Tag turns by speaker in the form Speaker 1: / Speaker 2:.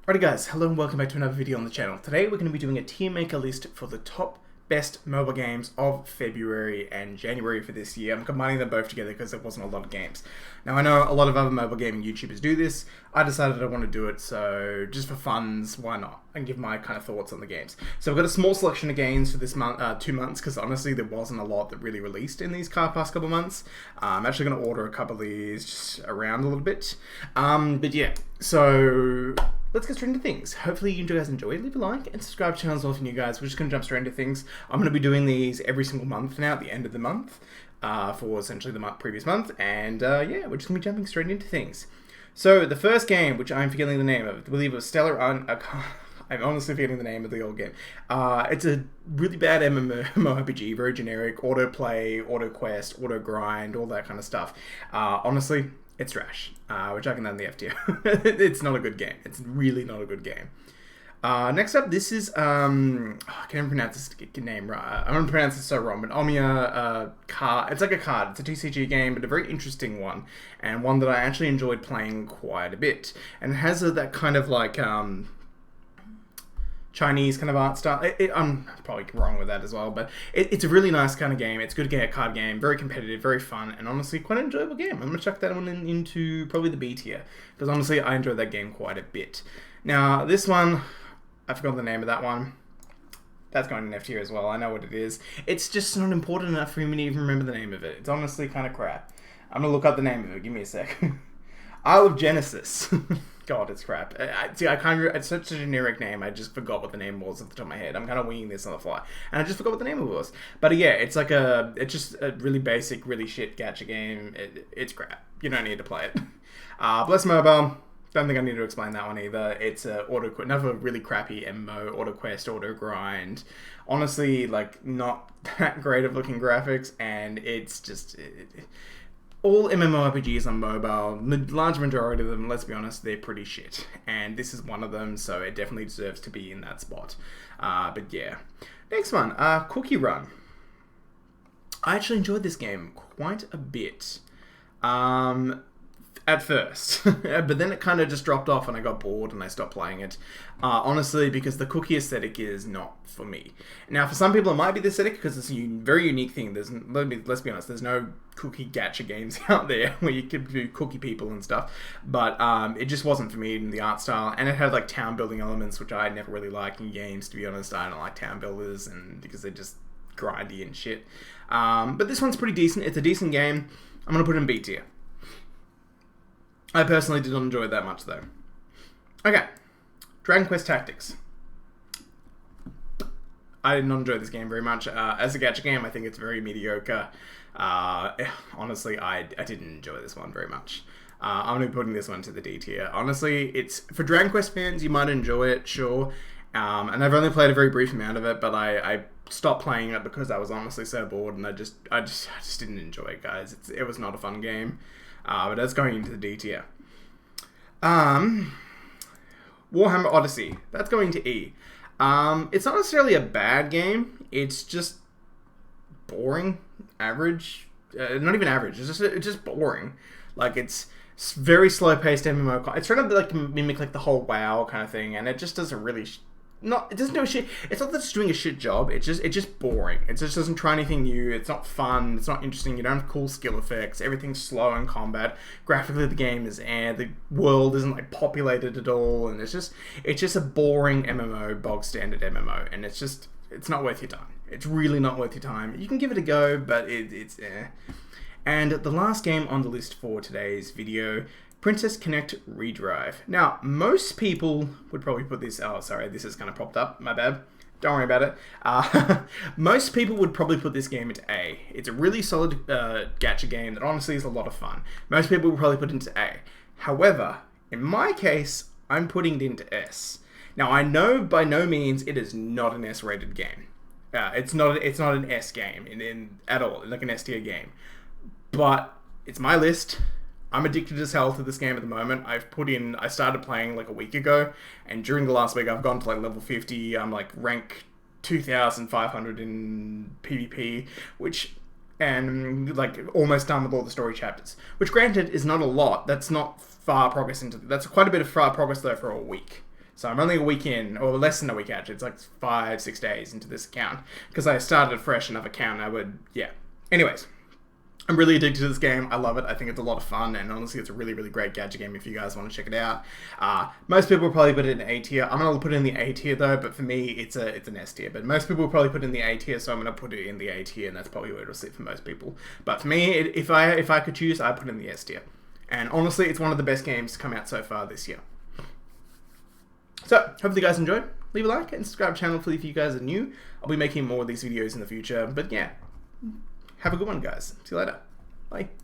Speaker 1: Alright guys, hello and welcome back to another video on the channel. Today we're going to be doing a tier maker list for the top best mobile games of February and January for this year. I'm combining them both together because there wasn't a lot of games. Now I know a lot of other mobile gaming YouTubers do this. I decided I want to do it, so just for funs, why not? And give my kind of thoughts on the games. So I've got a small selection of games for this month, 2 months, because honestly there wasn't a lot that really released in these past couple months. I'm actually going to order a couple of these just around a little bit. But yeah, so let's get straight into things. Hopefully you guys enjoyed. Leave a like and subscribe to the channel as well if you're new guys. We're just going to jump straight into things. I'm going to be doing these every single month now at the end of the month for essentially the previous month. And yeah, we're just going to be jumping straight into things. So the first game, which I'm forgetting the name of, I believe it was Stellar... I'm honestly forgetting the name of the old game. It's a really bad MMORPG, very generic, autoplay, auto quest, auto grind, all that kind of stuff. Honestly, it's trash, which I can add in the F tier. It's not a good game. It's really not a good game. Next up, this is, I can't even pronounce this name right. I'm going to pronounce it so wrong, but Omiya card. It's like a card. It's a TCG game, but a very interesting one, and one that I actually enjoyed playing quite a bit. And it has that kind of like, Chinese kind of art style. I'm probably wrong with that as well, but it's a really nice kind of game. It's a good card game, very competitive, very fun, and honestly quite an enjoyable game. I'm going to chuck that one into probably the B tier, because honestly I enjoyed that game quite a bit. Now this one, I forgot the name of that one. That's going in F tier as well. I know what it is. It's just not important enough for me to even remember the name of it. It's honestly kind of crap. I'm going to look up the name of it. Give me a sec. Isle of Genesis. God, it's crap. See, I can't. It's such a generic name. I just forgot what the name was off the top of my head. I'm kind of winging this on the fly, and I just forgot what the name of it was. But yeah, it's just a really basic, really shit gacha game. It's crap. You don't need to play it. Bless Mobile. Don't think I need to explain that one either. It's another really crappy MMO, auto quest, auto grind. Honestly, like not that great of looking graphics, and it's just. All MMORPGs on mobile, the large majority of them, let's be honest, they're pretty shit. And this is one of them, so it definitely deserves to be in that spot. But yeah. Next one, Cookie Run. I actually enjoyed this game quite a bit. At first, but then it kind of just dropped off and I got bored and I stopped playing it. Honestly, because the cookie aesthetic is not for me. Now, for some people it might be the aesthetic because it's a very unique thing. Let's be honest, there's no cookie gacha games out there where you can do cookie people and stuff. But it just wasn't for me in the art style. And it had like town building elements, which I never really like in games, to be honest. I don't like town builders and because they're just grindy and shit. But this one's pretty decent. It's a decent game. I'm going to put it in B tier. I personally did not enjoy it that much, though. Okay. Dragon Quest Tactics. I did not enjoy this game very much. As a gacha game, I think it's very mediocre. Honestly, I didn't enjoy this one very much. I'm going to be putting this one to the D tier. Honestly, it's for Dragon Quest fans, you might enjoy it, sure. And I've only played a very brief amount of it, but I stopped playing it because I was honestly so bored, and I just didn't enjoy it, guys. It was not a fun game. But that's going into the D tier. Warhammer Odyssey. That's going to E. It's not necessarily a bad game. It's just boring, average. Not even average. It's just boring. Like it's very slow-paced MMO. It's trying to like mimic like the whole WoW kind of thing, and it just doesn't really. It doesn't do shit. It's not that it's doing a shit job. It's just boring. It just doesn't try anything new. It's not fun. It's not interesting. You don't have cool skill effects. Everything's slow in combat. Graphically, the game is the world isn't like populated at all, and it's just a boring MMO, bog standard MMO, and it's not worth your time. It's really not worth your time. You can give it a go, but it's eh. And the last game on the list for today's video, Princess Connect Redrive. Now, most people would probably put this... Oh, sorry, this is kind of propped up. My bad. Don't worry about it. Most people would probably put this game into A. It's a really solid gacha game that honestly is a lot of fun. Most people would probably put it into A. However, in my case, I'm putting it into S. Now, I know by no means it is not an S-rated game. It's not an S game at all, like an S tier game. But it's my list. I'm addicted as hell to this game at the moment. I started playing like a week ago, and during the last week I've gone to like level 50. I'm like rank 2,500 in PvP, and like almost done with all the story chapters. Which granted is not a lot. That's not far progress that's quite a bit of far progress though for a week. So I'm only a week in, or less than a week actually. It's like 5-6 days into this account. Because I started a fresh enough account, yeah. Anyways. I'm really addicted to this game. I love it. I think it's a lot of fun, and honestly, it's a really, really great gadget game if you guys want to check it out. Most people will probably put it in A tier. I'm going to put it in the A tier, though, but for me, it's an S tier. But most people will probably put it in the A tier, so I'm going to put it in the A tier, and that's probably where it'll sit for most people. But for me, if I could choose, I'd put it in the S tier. And honestly, it's one of the best games to come out so far this year. So, hopefully you guys enjoyed. Leave a like and subscribe to the channel if you guys are new. I'll be making more of these videos in the future, but yeah. Have a good one, guys. See you later. Bye.